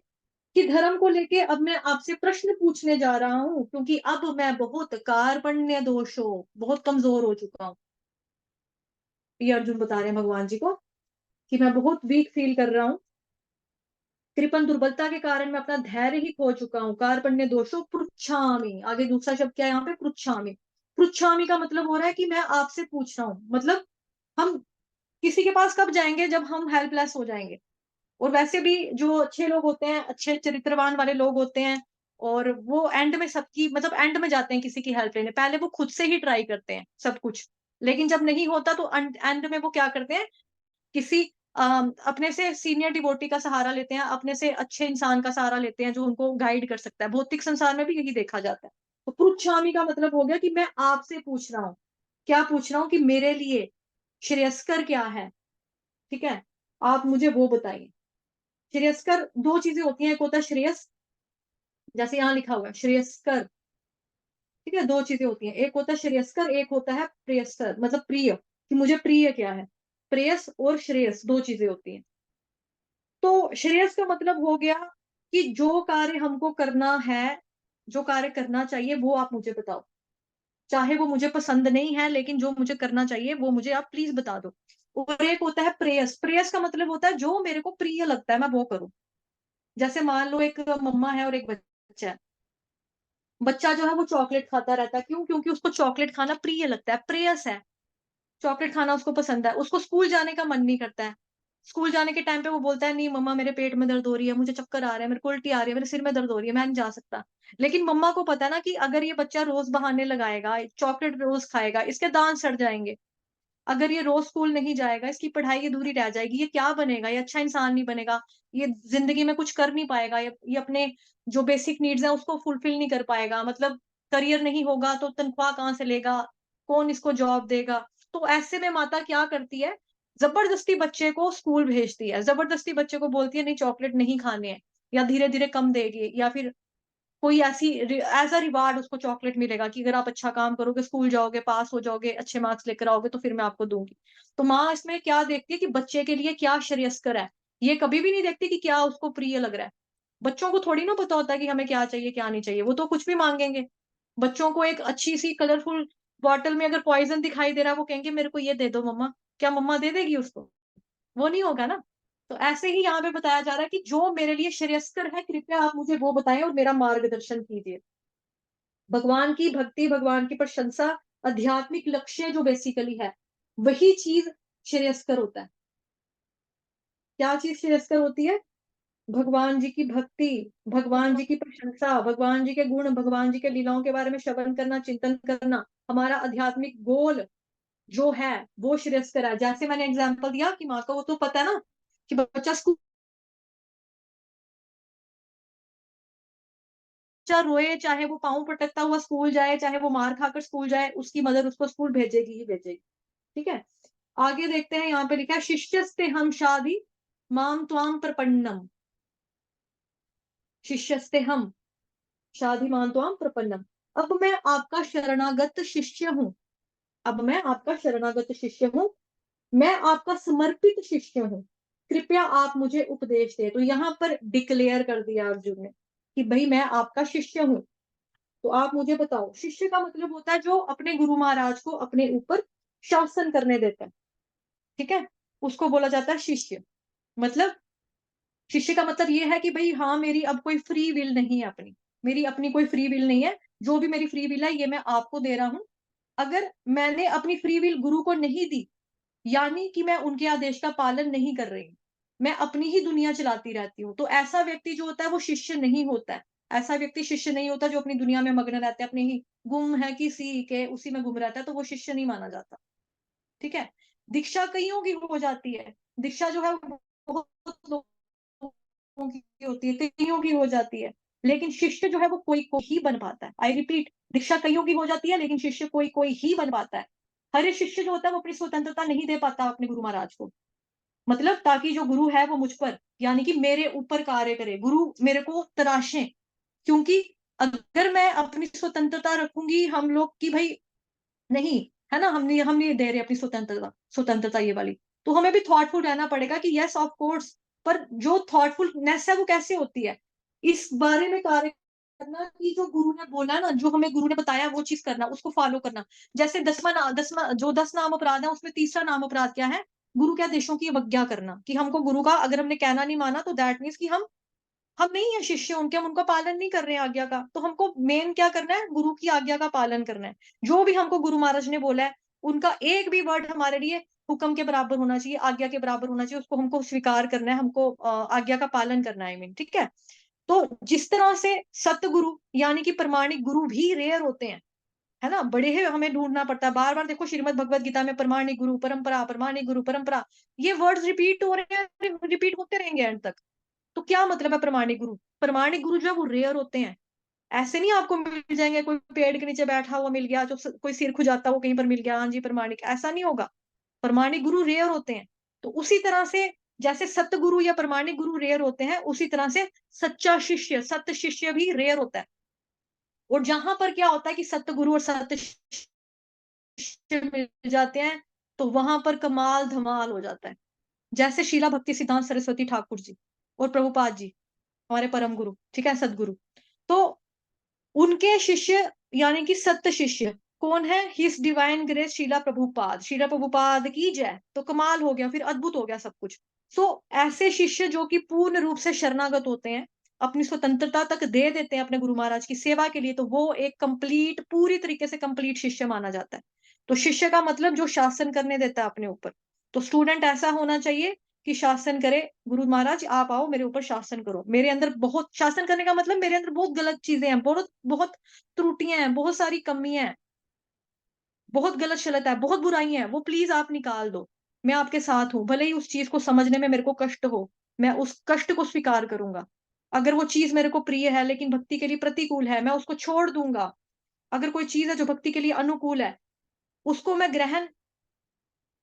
कि धर्म को लेके अब मैं आपसे प्रश्न पूछने जा रहा हूं, क्योंकि अब मैं बहुत कार्पण्य दोषो, बहुत कमजोर हो चुका हूं। ये अर्जुन बता रहे हैं भगवान जी को कि मैं बहुत वीक फील कर रहा हूँ। कृपण दुर्बलता के कारण मैं अपना धैर्य ही खो चुका हूँ। कार्पण्य दोषो पृच्छामि, आगे दूसरा शब्द क्या है यहाँ पे? पृच्छामि। पृच्छामि का मतलब हो रहा है कि मैं आपसे पूछ रहा हूँ। मतलब हम किसी के पास कब जाएंगे? जब हम हेल्पलेस हो जाएंगे। और वैसे भी जो अच्छे लोग होते हैं, अच्छे चरित्रवान वाले लोग होते हैं, और वो एंड में सबकी, मतलब एंड में जाते हैं किसी की हेल्प लेने, पहले वो खुद से ही ट्राई करते हैं सब कुछ। लेकिन जब नहीं होता तो एंड में वो क्या करते हैं? किसी अपने से सीनियर डिवोटी का सहारा लेते हैं, अपने से अच्छे इंसान का सहारा लेते हैं जो उनको गाइड कर सकता है। भौतिक संसार में भी यही देखा जाता है। तो पृच्छामि का मतलब हो गया कि मैं आपसे पूछ रहा हूँ क्या पूछ रहा हूँ कि मेरे लिए श्रेयस्कर क्या है, ठीक है, आप मुझे वो बताइए। श्रेयस्कर दो चीजें होती हैं, एक होता है श्रेयस, जैसे यहाँ लिखा हुआ है श्रेयस्कर, ठीक है, दो चीजें होती हैं, एक होता है श्रेयस्कर, एक होता है प्रेयस्कर, मतलब प्रिय, कि मुझे प्रिय क्या है। प्रेयस और श्रेयस दो चीजें होती हैं। तो श्रेयस का मतलब हो गया कि जो कार्य हमको करना है, जो कार्य करना चाहिए वो आप मुझे बताओ, चाहे वो मुझे पसंद नहीं है, लेकिन जो मुझे करना चाहिए वो मुझे आप प्लीज बता दो। और एक होता है प्रेयस, प्रेयस का मतलब होता है जो मेरे को प्रिय लगता है मैं वो करूं। जैसे मान लो एक मम्मा है और एक बच्चा है, बच्चा जो है वो चॉकलेट खाता रहता है, क्यों? क्योंकि उसको चॉकलेट खाना प्रिय लगता है, प्रेयस है, चॉकलेट खाना उसको पसंद है। उसको स्कूल जाने का मन नहीं करता है, स्कूल जाने के टाइम पे वो बोलता है नहीं मम्मा मेरे पेट में दर्द हो रही है, मुझे चक्कर आ रहा है, मेरे को उल्टी आ रही है, मेरे सिर में दर्द हो रही है, मैं नहीं जा सकता। लेकिन मम्मा को पता है ना कि अगर ये बच्चा रोज बहाने लगाएगा, चॉकलेट रोज खाएगा, इसके दांत सड़ जाएंगे, अगर ये रोज स्कूल नहीं जाएगा, इसकी पढ़ाई अधूरी रह जाएगी, ये क्या बनेगा? ये अच्छा इंसान नहीं बनेगा, ये जिंदगी में कुछ कर नहीं पाएगा, ये अपने जो बेसिक नीड्स है उसको फुलफिल नहीं कर पाएगा, मतलब करियर नहीं होगा तो तनख्वाह कहाँ से लेगा, कौन इसको जॉब देगा? तो ऐसे में माता क्या करती है, जबरदस्ती बच्चे को स्कूल भेजती है, जबरदस्ती बच्चे को बोलती है नहीं चॉकलेट नहीं खाने हैं, या धीरे धीरे कम देगी, या फिर कोई ऐसी एज अ रिवार्ड उसको चॉकलेट मिलेगा कि अगर आप अच्छा काम करोगे, स्कूल जाओगे, पास हो जाओगे, अच्छे मार्क्स लेकर आओगे तो फिर मैं आपको दूंगी। तो माँ इसमें क्या देखती है कि बच्चे के लिए क्या श्रेयस्कर है, ये कभी भी नहीं देखती कि क्या उसको प्रिय लग रहा है। बच्चों को थोड़ी ना पता होता है कि हमें क्या चाहिए क्या नहीं चाहिए, वो तो कुछ भी मांगेंगे। बच्चों को एक अच्छी सी कलरफुल बॉटल में अगर पॉइजन दिखाई दे रहा है, वो कहेंगे मेरे को ये दे दो मम्मा, क्या मम्मा दे देगी उसको? वो नहीं होगा ना। तो ऐसे ही यहाँ पे बताया जा रहा है कि जो मेरे लिए श्रेयस्कर है कृपया आप मुझे वो बताएं और मेरा मार्गदर्शन कीजिए। भगवान की भक्ति, भगवान की प्रशंसा, आध्यात्मिक लक्ष्य जो बेसिकली है, वही चीज श्रेयस्कर होता है। क्या चीज श्रेयस्कर होती है? भगवान जी की भक्ति, भगवान जी की प्रशंसा, भगवान जी के गुण, भगवान जी के लीलाओं के बारे में श्रवण करना, चिंतन करना, हमारा आध्यात्मिक गोल जो है वो श्रेयस्कर है। जैसे मैंने एग्जाम्पल दिया कि माँ को वो तो पता है ना कि बच्चा स्कूल बच्चा रोए, चाहे वो पाँव पटकता हुआ स्कूल जाए, चाहे वो मार खाकर स्कूल जाए, उसकी मदर उसको स्कूल भेजेगी ही भेजेगी। ठीक है, आगे देखते हैं, यहाँ पे लिखा है शिष्यस्ते हम शादी माम त्वाम प्रपन्नम, शिष्यस्ते हम शादी माम त्वाम प्रपन्नम। अब मैं आपका शरणागत शिष्य हूँ, अब मैं आपका शरणागत शिष्य हूँ, मैं आपका समर्पित शिष्य हूँ, कृपया आप मुझे उपदेश दे। तो यहाँ पर डिक्लेयर कर दिया अर्जुन ने कि भाई मैं आपका शिष्य हूँ, तो आप मुझे बताओ। शिष्य का मतलब होता है जो अपने गुरु महाराज को अपने ऊपर शासन करने देता है, ठीक है, उसको बोला जाता है शिष्य। मतलब शिष्य का मतलब ये है कि भाई हाँ मेरी अब कोई फ्री विल नहीं है, अपनी मेरी अपनी कोई फ्री विल नहीं है, जो भी मेरी फ्री विल है ये मैं आपको दे रहा हूं। अगर मैंने अपनी फ्री विल गुरु को नहीं दी, यानी कि मैं उनके आदेश का पालन नहीं कर रही हूँ, मैं अपनी ही दुनिया चलाती रहती हूँ, तो ऐसा व्यक्ति जो होता है वो शिष्य नहीं होता है। ऐसा व्यक्ति शिष्य नहीं होता जो अपनी दुनिया में मग्न रहता है, अपने ही गुम है किसी के उसी में गुम रहता है, तो वो शिष्य नहीं माना जाता। ठीक है, दीक्षा कईयों की हो जाती है, दीक्षा जो है वो बहुत लोगों की होती है, कईयों की हो जाती है, लेकिन शिष्य जो है वो कोई कोई ही बन पाता है। आई रिपीट, दीक्षा कईयों की हो जाती है लेकिन शिष्य कोई कोई ही बन पाता है। हर एक शिष्य जो होता है वो अपनी स्वतंत्रता नहीं दे पाता अपने गुरु महाराज को, मतलब ताकि जो गुरु है वो मुझ पर यानी कि मेरे ऊपर कार्य करे, गुरु मेरे को तराशे। क्योंकि अगर मैं अपनी स्वतंत्रता रखूंगी हम लोग की भाई नहीं, है ना, हम नहीं दे रहे अपनी स्वतंत्रता, स्वतंत्रता ये वाली, तो हमें भी थॉटफुल रहना पड़ेगा कि यस ऑफ कोर्स। पर जो थॉटफुलनेस है वो कैसे होती है, इस बारे में कार्य करना कि जो गुरु ने बोला ना, जो हमें गुरु ने बताया वो चीज करना, उसको फॉलो करना। जैसे दसवां जो 10 नाम अपराध है उसमें तीसरा नाम अपराध क्या है? गुरु के आदेशों की अवज्ञा करना, कि हमको गुरु का अगर हमने कहना नहीं माना तो दैट मीन्स कि हम नहीं है शिष्य उनके, हम उनका पालन नहीं कर रहे हैं आज्ञा का। तो हमको मेन क्या करना है? गुरु की आज्ञा का पालन करना है। जो भी हमको गुरु महाराज ने बोला है उनका एक भी वर्ड हमारे लिए हुक्म के बराबर होना चाहिए, आज्ञा के बराबर होना चाहिए, उसको हमको स्वीकार करना है, हमको आज्ञा का पालन करना है, मीन ठीक है। तो जिस तरह से सतगुरु यानी कि प्रमाणिक गुरु भी रेयर होते हैं, है ना, बड़े ही हमें ढूंढना पड़ता है बार बार। देखो श्रीमद भगवत गीता में प्रमाणिक गुरु परंपरा, प्रमाणिक गुरु परंपरा, ये वर्ड्स रिपीट हो रहे हैं, रिपीट होते रहेंगे एंड तक। तो क्या मतलब है प्रमाणिक गुरु? प्रमाणिक गुरु जो है वो रेयर होते हैं, ऐसे नहीं आपको मिल जाएंगे, कोई पेड़ के नीचे बैठा हुआ मिल गया, जो कोई सिर खुजाता हुआ कहीं पर मिल गया, हाँ जी प्रमाणिक, ऐसा नहीं होगा। प्रमाणिक गुरु रेयर होते हैं। तो उसी तरह से जैसे सतगुरु या प्रमाणिक गुरु रेयर होते हैं, उसी तरह से सच्चा शिष्य, सत्य शिष्य भी रेयर होता है। और जहां पर क्या होता है कि सतगुरु और सत्य शिष्य मिल जाते हैं, तो वहां पर कमाल धमाल हो जाता है। जैसे शीला भक्ति सिद्धांत सरस्वती ठाकुर जी और प्रभुपाद जी, हमारे परम गुरु, ठीक है, सदगुरु। तो उनके शिष्य यानी कि सत्य शिष्य कौन है? His divine grace Srila Prabhupada, Srila Prabhupada की जय। तो कमाल हो गया, फिर अद्भुत हो गया सब कुछ। ऐसे शिष्य जो कि पूर्ण रूप से शरणागत होते हैं, अपनी स्वतंत्रता तक दे देते हैं अपने गुरु महाराज की सेवा के लिए, तो वो एक कंप्लीट, पूरी तरीके से कंप्लीट शिष्य माना जाता है। तो शिष्य का मतलब जो शासन करने देता है अपने ऊपर। तो स्टूडेंट ऐसा होना चाहिए कि शासन करे, गुरु महाराज आप आओ मेरे ऊपर शासन करो, मेरे अंदर बहुत, शासन करने का मतलब मेरे अंदर बहुत गलत चीजें हैं, बहुत बहुत त्रुटियां हैं, बहुत सारी कमियां हैं, बहुत गलत शलत है, बहुत बुराइयां हैं, वो प्लीज आप निकाल दो। मैं आपके साथ हूं, भले ही उस चीज को समझने में मेरे को कष्ट हो, मैं उस कष्ट को स्वीकार करूंगा। अगर वो चीज मेरे को प्रिय है लेकिन भक्ति के लिए प्रतिकूल है, मैं उसको छोड़ दूंगा। अगर कोई चीज है जो भक्ति के लिए अनुकूल है, उसको मैं ग्रहण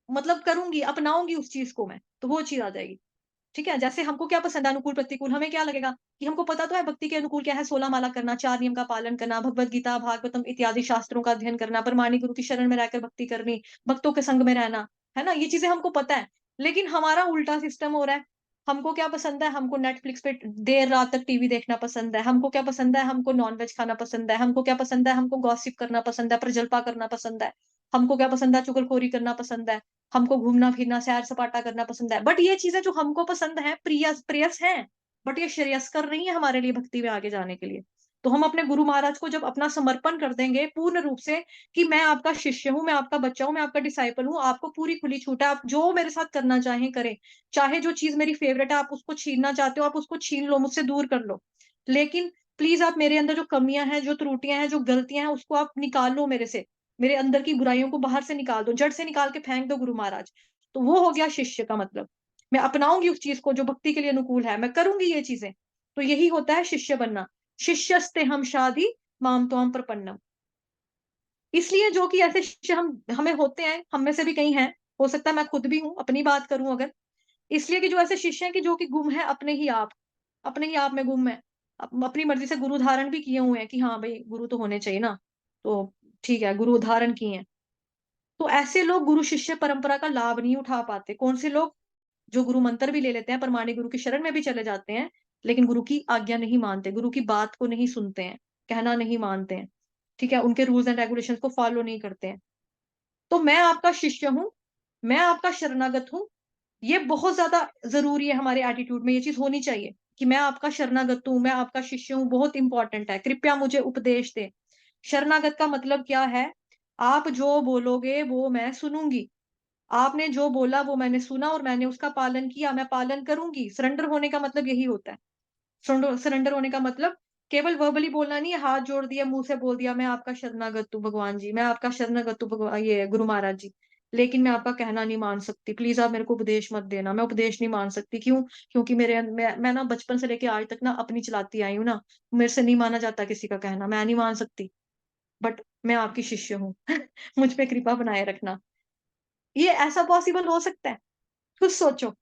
मतलब करूंगी, अपनाऊंगी उस चीज को मैं, तो वो चीज आ जाएगी। ठीक है, जैसे हमको क्या पसंद है, अनुकूल प्रतिकूल, हमें क्या लगेगा कि हमको पता तो है भक्ति के अनुकूल क्या है, 16 माला करना, 4 नियम का पालन करना, भगवत गीता भागवतम इत्यादि शास्त्रों का अध्ययन करना, प्रमाणिक गुरु की शरण में रहकर भक्ति करनी, भक्तों के संग में रहना, है ना, ये चीजें हमको पता है। लेकिन हमारा उल्टा सिस्टम हो रहा है। हमको क्या पसंद है, हमको नेटफ्लिक्स पे देर रात तक टीवी देखना पसंद है, हमको क्या पसंद है, हमको नॉनवेज खाना पसंद है, हमको क्या पसंद है, हमको गॉसिप करना पसंद है, प्रजल्पा करना पसंद है, हमको क्या पसंद है, चुगलखोरी करना पसंद है, हमको घूमना फिरना सैर सपाटा करना पसंद है। बट ये चीजें जो हमको पसंद है, प्रियस है, बट ये श्रेयस्कर नहीं है हमारे लिए भक्ति में आगे जाने के लिए। तो हम अपने गुरु महाराज को जब अपना समर्पण कर देंगे पूर्ण रूप से कि मैं आपका शिष्य हूं, मैं आपका बच्चा हूं, मैं आपका डिसाइपल हूं, आपको पूरी खुली छूट है, आप जो मेरे साथ करना चाहें करें। चाहे जो चीज मेरी फेवरेट है आप उसको छीनना चाहते हो, आप उसको छीन लो, मुझसे दूर कर लो, लेकिन प्लीज आप मेरे अंदर जो कमियां हैं, जो त्रुटियां हैं, जो गलतियां हैं, उसको आप निकाल लो मेरे से। मेरे अंदर की बुराइयों को बाहर से निकाल दो, जड़ से निकाल के फेंक दो गुरु महाराज। तो वो हो गया शिष्य का मतलब। मैं अपनाऊंगी उस चीज को जो भक्ति के लिए अनुकूल है, मैं करूंगी ये चीजें। तो यही होता है शिष्य बनना। शिष्यस्ते हम शादी माम त्वाम प्रपन्नम। इसलिए जो कि ऐसे शिष्य हम हमें होते हैं, हम में से भी कई हैं, हो सकता है मैं खुद भी हूं, अपनी बात करूं अगर, इसलिए कि जो ऐसे शिष्य हैं कि जो कि गुम है अपने ही आप में गुम है, अपनी मर्जी से गुरु धारण भी किए हुए हैं कि हाँ भाई गुरु तो होने चाहिए ना, तो ठीक है गुरु धारण किए हैं। तो ऐसे लोग गुरु शिष्य परंपरा का लाभ नहीं उठा पाते। कौन से लोग? जो गुरु मंत्र भी ले लेते हैं, प्रमाणिक गुरु की शरण में भी चले जाते हैं, लेकिन गुरु की आज्ञा नहीं मानते, गुरु की बात को नहीं सुनते हैं, कहना नहीं मानते हैं, ठीक है, उनके रूल्स एंड रेगुलेशंस को फॉलो नहीं करते हैं। तो मैं आपका शिष्य हूं, मैं आपका शरणागत हूं, ये बहुत ज्यादा जरूरी है हमारे एटीट्यूड में, ये चीज होनी चाहिए कि मैं आपका शरणागत हूं, मैं आपका शिष्य हूं, बहुत इंपॉर्टेंट है, कृपया मुझे उपदेश दे। शरणागत का मतलब क्या है? आप जो बोलोगे वो मैं सुनूंगी, आपने जो बोला वो मैंने सुना और मैंने उसका पालन किया, मैं पालन करूंगी। सरेंडर होने का मतलब यही होता है। सरेंडर होने का मतलब केवल वर्बली बोलना नहीं है, हाथ जोड़ दिया, मुंह से बोल दिया मैं आपका शरणागत हूँ भगवान जी, मैं आपका शरणागत हूँ भगवान, ये गुरु महाराज जी, लेकिन मैं आपका कहना नहीं मान सकती, प्लीज आप मेरे को उपदेश मत देना, मैं उपदेश नहीं मान सकती। क्यों? क्योंकि मैं ना बचपन से लेके आज तक ना अपनी चलाती आई हूँ ना, मेरे से नहीं माना जाता किसी का कहना, मैं नहीं मान सकती। बट मैं आपकी शिष्य हूँ मुझ पे कृपा बनाए रखना। ये ऐसा पॉसिबल हो सकता है? खुद सोचो।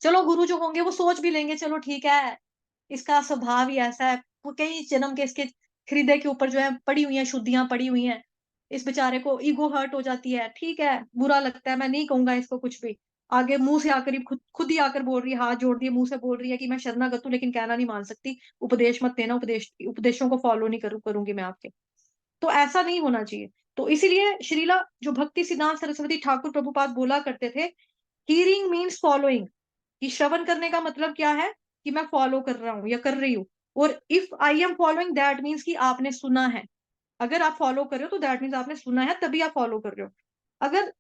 चलो गुरु जो होंगे वो सोच भी लेंगे, चलो ठीक है, इसका स्वभाव ही ऐसा है, वो कई जन्म के इसके हृदय के ऊपर जो है पड़ी हुई है, शुद्धियां पड़ी हुई हैं, इस बेचारे को ईगो हर्ट हो जाती है, ठीक है, बुरा लगता है, मैं नहीं कहूंगा इसको कुछ भी। आगे मुंह से आकर ही खुद खुद ही आकर बोल रही है, हाथ जोड़ दिए, मुंह से बोल रही है कि मैं शरणागत हूँ लेकिन कहना नहीं मान सकती, उपदेश मत देना, उपदेशों को फॉलो नहीं करूंगी मैं आपके। तो ऐसा नहीं होना चाहिए। तो इसीलिए श्रीला जो भक्ति सिद्धांत सरस्वती ठाकुर प्रभुपाद बोला करते थे, हियरिंग मीन्स फॉलोइंग, कि श्रवण करने का मतलब क्या है कि मैं फॉलो कर रहा हूं या कर रही हूँ। और if I am following that means कि आपने सुना है। अगर आप फॉलो कर रहे हो तो दैट मीन्स आपने सुना है, तभी आप फॉलो कर रहे हो। अगर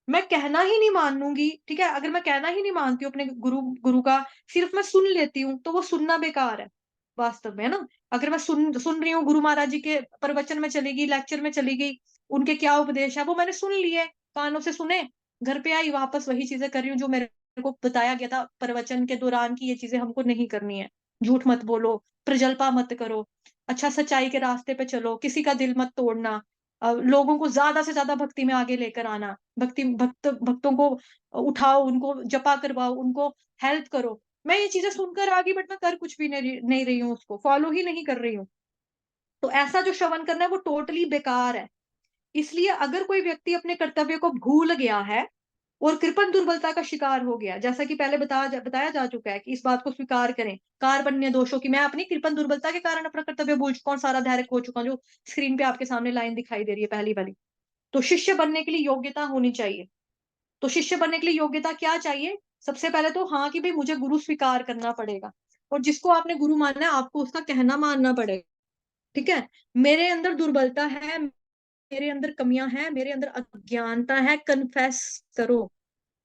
मैं कहना ही नहीं मानूंगी, ठीक है, अगर मैं कहना ही नहीं मानती हूँ अपने गुरु गुरु का, सिर्फ मैं सुन लेती हूँ, तो वो सुनना बेकार है वास्तव में, है ना। अगर मैं सुन रही हूँ, गुरु महाराज जी के प्रवचन में चली गई, लेक्चर में चली गई, उनके क्या उपदेश है वो मैंने सुन लिए, कानों से सुने, घर पे आई वापस वही चीजें कर रही हूँ जो मेरे को बताया गया था प्रवचन के दौरान, की ये चीजें हमको नहीं करनी है। झूठ मत बोलो, प्रजल्पा मत करो, अच्छा सच्चाई के रास्ते पे चलो, किसी का दिल मत तोड़ना, लोगों को ज्यादा से ज्यादा भक्ति में आगे लेकर आना, भक्तों को उठाओ, उनको जपा करवाओ, उनको हेल्प करो। मैं ये चीजें सुनकर आ गई, बट मैं कर कुछ भी नहीं रही हूँ, उसको फॉलो ही नहीं कर रही हूँ। तो ऐसा जो श्रवण करना है वो टोटली बेकार है। इसलिए अगर कोई व्यक्ति अपने कर्तव्य को भूल गया है और कृपण दुर्बलता का शिकार हो गया, जैसा कि पहले बताया जा चुका है कि इस बात को स्वीकार करें, कार्पण्य दोषों की, मैं अपनी कृपण दुर्बलता के कारण अपना कर्तव्य भूल चुका हूँ, सारा धैर्य खो चुका हूँ, जो स्क्रीन पे आपके सामने लाइन दिखाई दे रही है पहली वाली। तो शिष्य बनने के लिए योग्यता होनी चाहिए। तो शिष्य बनने के लिए योग्यता क्या चाहिए? सबसे पहले तो हाँ कि भाई मुझे गुरु स्वीकार करना पड़ेगा, और जिसको आपने गुरु मानना है आपको उसका कहना मानना पड़ेगा। ठीक है, मेरे अंदर दुर्बलता है, मेरे अंदर कमियां हैं, मेरे अंदर अज्ञानता है, कन्फेस करो,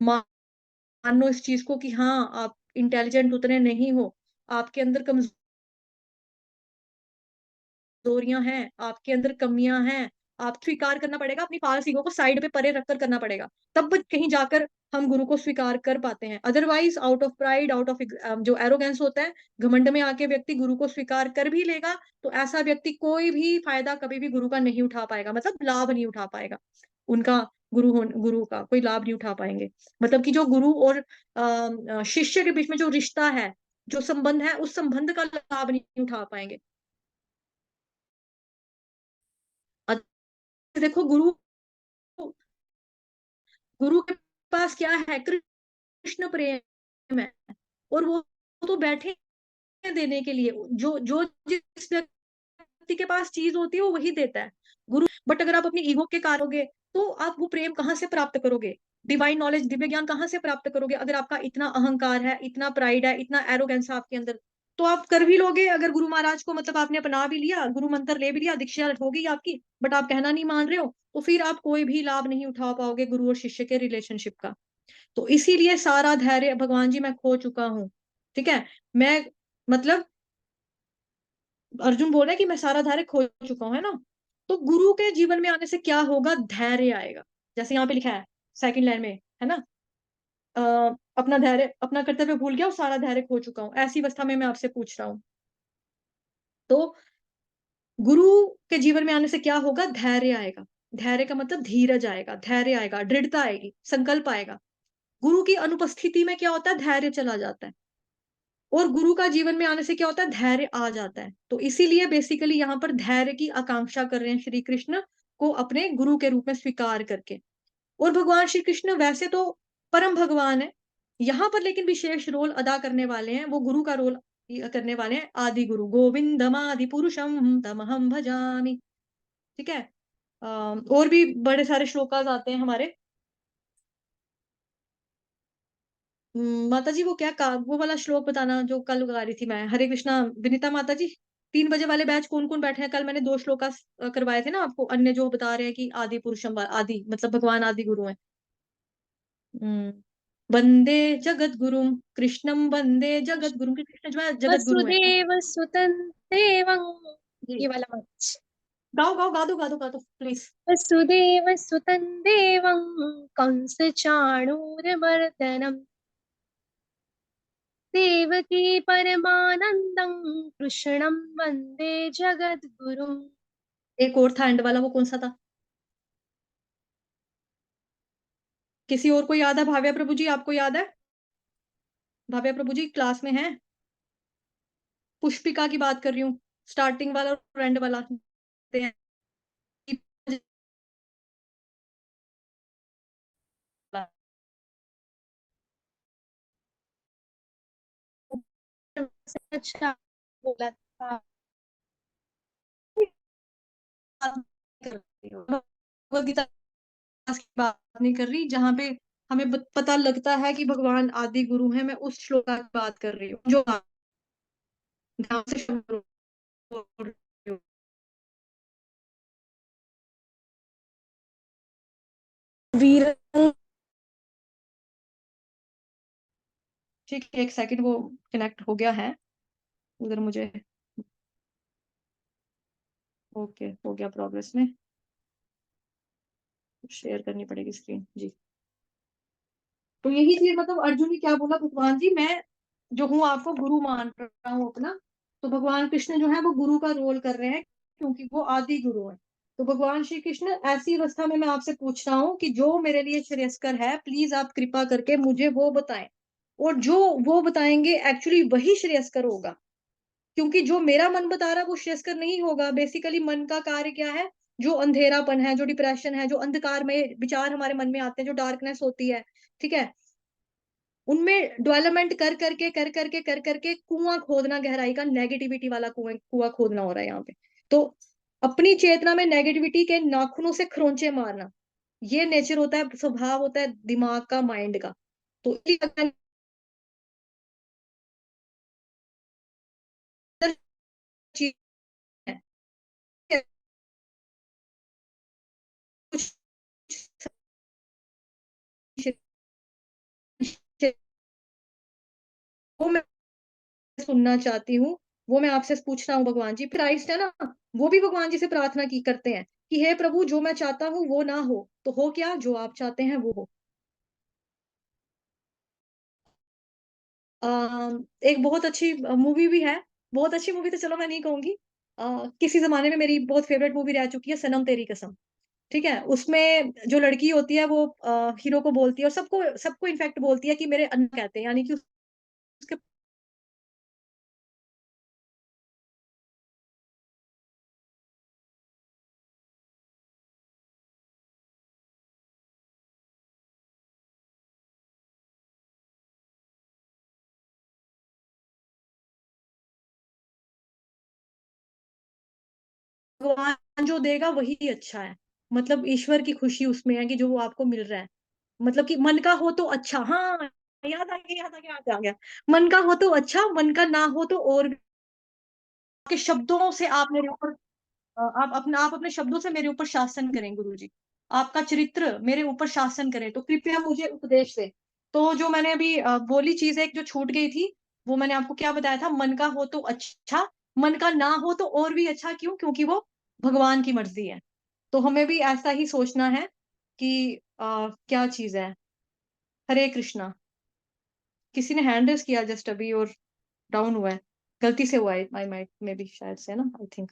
मानो इस चीज को कि हाँ आप इंटेलिजेंट उतने नहीं हो, आपके अंदर कमजोरियां हैं, आपके अंदर कमियां हैं। आप स्वीकार करना पड़ेगा, अपनी फालस ईगो को साइड पे परे रखकर करना पड़ेगा, तब कहीं जाकर हम गुरु को स्वीकार कर पाते हैं। Otherwise out of pride, out of जो एरोगेंस होता है, घमंड में आके व्यक्ति गुरु को स्वीकार कर भी लेगा, तो ऐसा व्यक्ति कोई भी फायदा कभी भी गुरु का नहीं उठा पाएगा, मतलब लाभ नहीं उठा पाएगा उनका। गुरु का कोई लाभ नहीं उठा पाएंगे। मतलब कि जो गुरु और शिष्य के बीच में जो रिश्ता है, जो संबंध है, उस संबंध का लाभ नहीं उठा पाएंगे। देखो गुरु गुरु के पास क्या है? कृष्ण प्रेम है, और वो तो बैठे हैं देने के लिए। जो जो जिस व्यक्ति के पास चीज होती है वो वही देता है, गुरु। बट अगर आप अपनी ईगो के कारोगे तो आप वो प्रेम कहाँ से प्राप्त करोगे? डिवाइन नॉलेज, दिव्य ज्ञान कहाँ से प्राप्त करोगे अगर आपका इतना अहंकार है, इतना प्राइड है, इतना एरोगेंस है आपके अंदर? तो आप कर भी लोगे, अगर गुरु महाराज को मतलब आपने अपना भी लिया, गुरु मंत्र ले भी लिया, दीक्षा हो गई आपकी, बट आप कहना नहीं मान रहे हो, तो फिर आप कोई भी लाभ नहीं उठा पाओगे गुरु और शिष्य के रिलेशनशिप का। तो इसीलिए सारा धैर्य भगवान जी मैं खो चुका हूँ। ठीक है, मैं मतलब अर्जुन बोल रहा है कि मैं सारा धैर्य खो चुका हूं, है ना? तो गुरु के जीवन में आने से क्या होगा? धैर्य आएगा, जैसे यहाँ पे लिखा है सेकंड लाइन में, है ना? अपना धैर्य, अपना कर्तव्य भूल गया और सारा धैर्य खो चुका हूं, ऐसी अवस्था में मैं आपसे पूछ रहा हूँ। तो गुरु के जीवन में आने से क्या होगा? धैर्य आएगा। धैर्य का मतलब धीरज आएगा, धैर्य आएगा, दृढ़ता आएगी, संकल्प आएगा। गुरु की अनुपस्थिति में क्या होता है? धैर्य चला जाता है। और गुरु का जीवन में आने से क्या होता है? धैर्य आ जाता है। तो इसीलिए बेसिकली यहाँ पर धैर्य की आकांक्षा कर रहे हैं श्री कृष्ण को अपने गुरु के रूप में स्वीकार करके। और भगवान श्री कृष्ण वैसे तो परम भगवान है, यहाँ पर लेकिन विशेष रोल अदा करने वाले हैं, वो गुरु का रोल करने वाले हैं, आदि गुरु गोविंदम आदि पुरुषम तमहम भजामि। ठीक है, और भी बड़े सारे श्लोकाज आते हैं हमारे। माता जी वो वो वाला श्लोक बताना जो कल गा रही थी मैं। हरे कृष्णा विनीता माता जी, 3 बजे वाले बैच कौन कौन बैठे हैं? कल मैंने 2 श्लोक करवाए थे ना आपको, अन्य जो बता रहे हैं कि आदि पुरुषम, आदि मतलब भगवान आदि गुरु हैं। हम्म, वंदे जगत गुरुम कृष्णम, वंदे जगत गुरुम, कि कृष्ण जो है जगत गुरु है। वसुदेव सुतं देवं, जी, ये वाला मंत्र। गाओ गाओ, गा दो प्लीज। वसुदेव सुतं देवं कंस चाणूरमर्दनम् देवकी परमानंदं कृष्णं वंदे जगद्गुरुम्। एक और था एंड वाला, वो कौन सा था? किसी और को याद है? भाव्या प्रभु जी, आपको याद है? भाव्या प्रभु जी क्लास में है? पुष्पिका की बात कर रही हूँ, स्टार्टिंग वाला और एंड वाला। अच्छा बोला था। भगवत गीता की बात नहीं कर रही, जहां पे हमें पता लगता है कि भगवान आदि गुरु हैं, मैं उस श्लोक की बात कर रही हूँ, जो ध्यान से शब्द बोल रही हूँ। वीर ठीक है, एक सेकंड, वो कनेक्ट हो गया है उधर मुझे। ओके, हो गया प्रोग्रेस में, शेयर करनी पड़ेगी स्क्रीन जी। तो यही चीज, मतलब अर्जुन ने क्या बोला, भगवान जी मैं जो हूँ आपको गुरु मान रहा हूँ अपना, तो भगवान कृष्ण जो है वो गुरु का रोल कर रहे हैं, क्योंकि वो आदि गुरु है। तो भगवान श्री कृष्ण ऐसी अवस्था में मैं आपसे पूछ रहा हूँ कि जो मेरे लिए श्रेयस्कर है, प्लीज आप कृपा करके मुझे वो बताएं, और जो वो बताएंगे एक्चुअली वही श्रेयस्कर होगा, क्योंकि जो मेरा मन बता रहा है वो श्रेयस्कर नहीं होगा। बेसिकली मन का कार्य क्या है? जो अंधेरापन है, जो डिप्रेशन है, जो अंधकार में विचार हमारे मन में आते हैं, जो डार्कनेस होती है, ठीक है, उनमें डेवलपमेंट कर करके कुआं खोदना, गहराई का नेगेटिविटी वाला कुआं खोदना हो रहा है यहाँ पे। तो अपनी चेतना में नेगेटिविटी के नाखूनों से खरोंचे मारना, ये नेचर होता है, स्वभाव होता है दिमाग का, माइंड का। तो इसलिए अंदर चीज है, कुछ वो मैं सुनना चाहती हूँ, वो मैं आपसे पूछ रहा हूँ भगवान जी। क्राइस्ट है ना, वो भी भगवान जी से प्रार्थना की करते हैं कि हे प्रभु, जो मैं चाहता हूँ वो ना हो तो हो क्या, जो आप चाहते हैं वो हो। एक बहुत अच्छी मूवी भी है, बहुत अच्छी मूवी तो चलो मैं नहीं कहूंगी, किसी जमाने में मेरी बहुत फेवरेट मूवी रह चुकी है, सनम तेरी कसम। ठीक है, उसमें जो लड़की होती है वो हीरो को बोलती है, और सबको सबको इनफैक्ट बोलती है कि मेरे अन्न कहते हैं, यानी कि उसके भगवान जो देगा वही अच्छा है। मतलब ईश्वर की खुशी उसमें है कि जो वो आपको मिल रहा है। मतलब कि मन का हो तो अच्छा, हाँ, याद आ गया, याद आ गया, याद आ गया। मन का हो तो अच्छा, मन का ना हो तो और भी। के शब्दों से आप मेरे ऊपर आप अपने शब्दों से मेरे ऊपर शासन करें गुरु जी। आपका चरित्र मेरे ऊपर शासन करे, तो कृपया मुझे उपदेश दे। तो जो मैंने अभी बोली चीज एक जो छूट गई थी, वो मैंने आपको क्या बताया था, मन का हो तो अच्छा, मन का ना हो तो और भी अच्छा। क्यों? क्योंकि वो भगवान की मर्जी है। तो हमें भी ऐसा ही सोचना है कि क्या चीज है। हरे कृष्णा। किसी ने हैंड रेस किया जस्ट अभी और डाउन हुआ है, गलती से हुआ है, आई माइट मे बी, शायद से ना, आई थिंक।